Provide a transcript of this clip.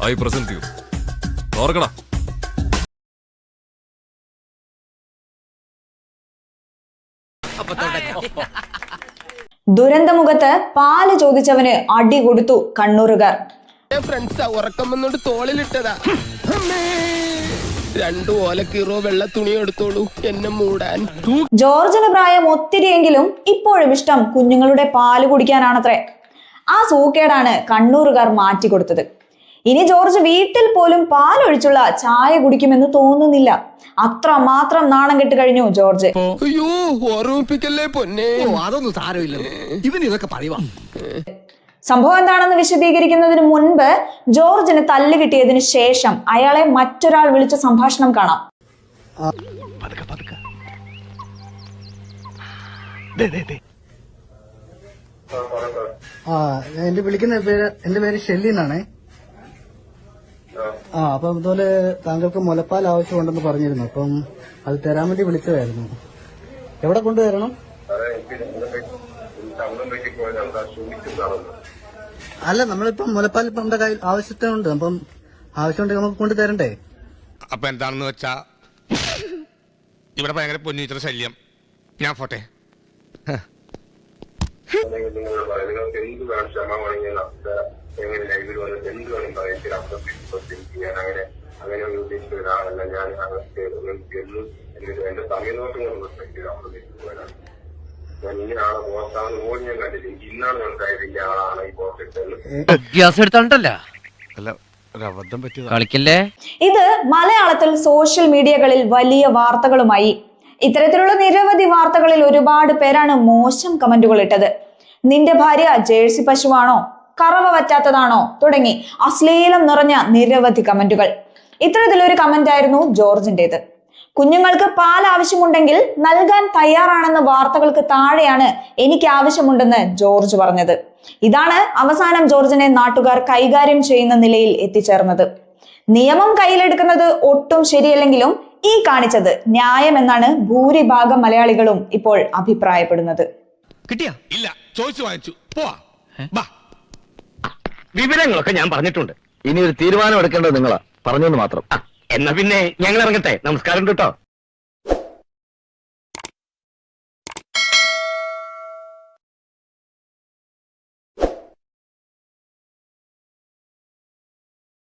I present you. ഓർക്കടാ. ദുരന്തമുഖത്ത് പാല് ചോദിച്ചവന് അടി കൊടുത്തു കണ്ണൂരുകാർ. ഫ്രണ്ട്സാ ഉറക്കം വന്നോണ്ട് തോളിലിട്ടതാ. രണ്ടു ഓലക്കീറോ വെള്ള തുണി എടുത്തോളൂ എന്നെ മൂടാൻ. ജോർജിന് പ്രായം ഒത്തിരിയെങ്കിലും ഇപ്പോഴും ഇഷ്ടം കുഞ്ഞുങ്ങളുടെ പാല് കുടിക്കാനാണത്രേ. ആ സൂക്കേടാണ് കണ്ണൂരുകാർ മാറ്റിക്കൊടുത്തത്. ഇനി ജോർജ് വീട്ടിൽ പോലും പാലൊഴിച്ചുള്ള ചായ കുടിക്കുമെന്ന് തോന്നുന്നില്ല. അത്രമാത്രം നാണം കെട്ട് കഴിഞ്ഞു ജോർജ്. അയ്യോ ഓർമ്മിപ്പിക്കല്ലേ പൊന്നെ. അതൊന്നും സാരമില്ല, ഇവന് ഇതൊക്കെ പറയുവാ. സംഭവം എന്താണെന്ന് വിശദീകരിക്കുന്നതിന് മുൻപ് ജോർജിന് തല്ല് കിട്ടിയതിനു ശേഷം അയാളെ മറ്റൊരാൾ വിളിച്ച സംഭാഷണം കാണാം. എന്റെ വിളിക്കുന്ന എന്റെ പേര് ഷെല്ലി എന്നാണേ. അപ്പം ഇതുപോലെ താങ്കൾക്ക് മുലപ്പാൽ ആവശ്യമുണ്ടെന്ന് പറഞ്ഞിരുന്നു. അപ്പം അത് തരാൻ വേണ്ടി വിളിച്ചതായിരുന്നു. എവിടെ കൊണ്ടുവരണം? അല്ല, നമ്മളിപ്പം മുലപ്പാൽ ഇപ്പം നമ്മുടെ കയ്യിൽ ആവശ്യത്തിനുണ്ട്. അപ്പം ആവശ്യമുണ്ടെങ്കിൽ നമുക്ക് കൊണ്ടു തരണ്ടേ? അപ്പൊ എന്താണെന്ന് വെച്ചാ ഇവിടെ ഭയങ്കര പൊന്നിച്ചിട്ട് ശല്യം. ഞാൻ പോട്ടെ. നിങ്ങൾക്ക് എന്ത് വേണം ക്ഷമ വേണമെങ്കിൽ എങ്ങനെ ലൈവിൽ വന്നിട്ട് എന്ത് വേണം പറയാൻ ഞാൻ അങ്ങനെ ഒരു ഉദ്ദേശിച്ച ഒരാളല്ല. ഞാൻ എന്റെ സമയം നോക്കി പോരാണ്. ഞാൻ ഇങ്ങനെയാണ് പോസ്റ്റാണെന്ന് പോലും ഞാൻ കണ്ടില്ല. ഇന്നാണ് മനസ്സിലായത് ഈ ആളാണ് ഈ പോസ്റ്റ് ഇട്ടത്. കളിക്കല്ലേ. ഇത് മലയാളത്തിൽ സോഷ്യൽ മീഡിയകളിൽ വലിയ വാർത്തകളുമായി. ഇത്തരത്തിലുള്ള നിരവധി വാർത്തകളിൽ ഒരുപാട് പേരാണ് മോശം കമന്റുകൾ ഇട്ടത്. നിന്റെ ഭാര്യ ജേഴ്സി പശുവാണോ, കറവ പറ്റാത്തതാണോ തുടങ്ങി അശ്ലീലം നിറഞ്ഞ നിരവധി കമന്റുകൾ. ഇത്തരത്തിലൊരു കമന്റ് ആയിരുന്നു ജോർജിന്റേത്. കുഞ്ഞുങ്ങൾക്ക് പാൽ ആവശ്യമുണ്ടെങ്കിൽ നൽകാൻ തയ്യാറാണെന്ന വാർത്തകൾക്ക് താഴെയാണ് എനിക്ക് ആവശ്യമുണ്ടെന്ന് ജോർജ് പറഞ്ഞത്. ഇതാണ് അവസാനം ജോർജിനെ നാട്ടുകാർ കൈകാര്യം ചെയ്യുന്ന നിലയിൽ എത്തിച്ചേർന്നത്. നിയമം കയ്യിലെടുക്കുന്നത് ഒട്ടും ശരിയല്ലെങ്കിലും ഈ കാണിച്ചത് ന്യായമെന്നാണ് ഭൂരിഭാഗം മലയാളികളും ഇപ്പോൾ അഭിപ്രായപ്പെടുന്നത്. കിട്ടിയാ? ഇല്ല, ചോദിച്ചു വാങ്ങിച്ചു. പോവാ. വിവരങ്ങളൊക്കെ ഞാൻ പറഞ്ഞിട്ടുണ്ട്. ഇനി ഒരു തീരുമാനം എടുക്കേണ്ടത് നിങ്ങളാ. പറഞ്ഞെന്ന് മാത്രം. എന്നാ പിന്നെ ഞങ്ങൾ ഇറങ്ങട്ടെ. നമസ്കാരം കേട്ടോ.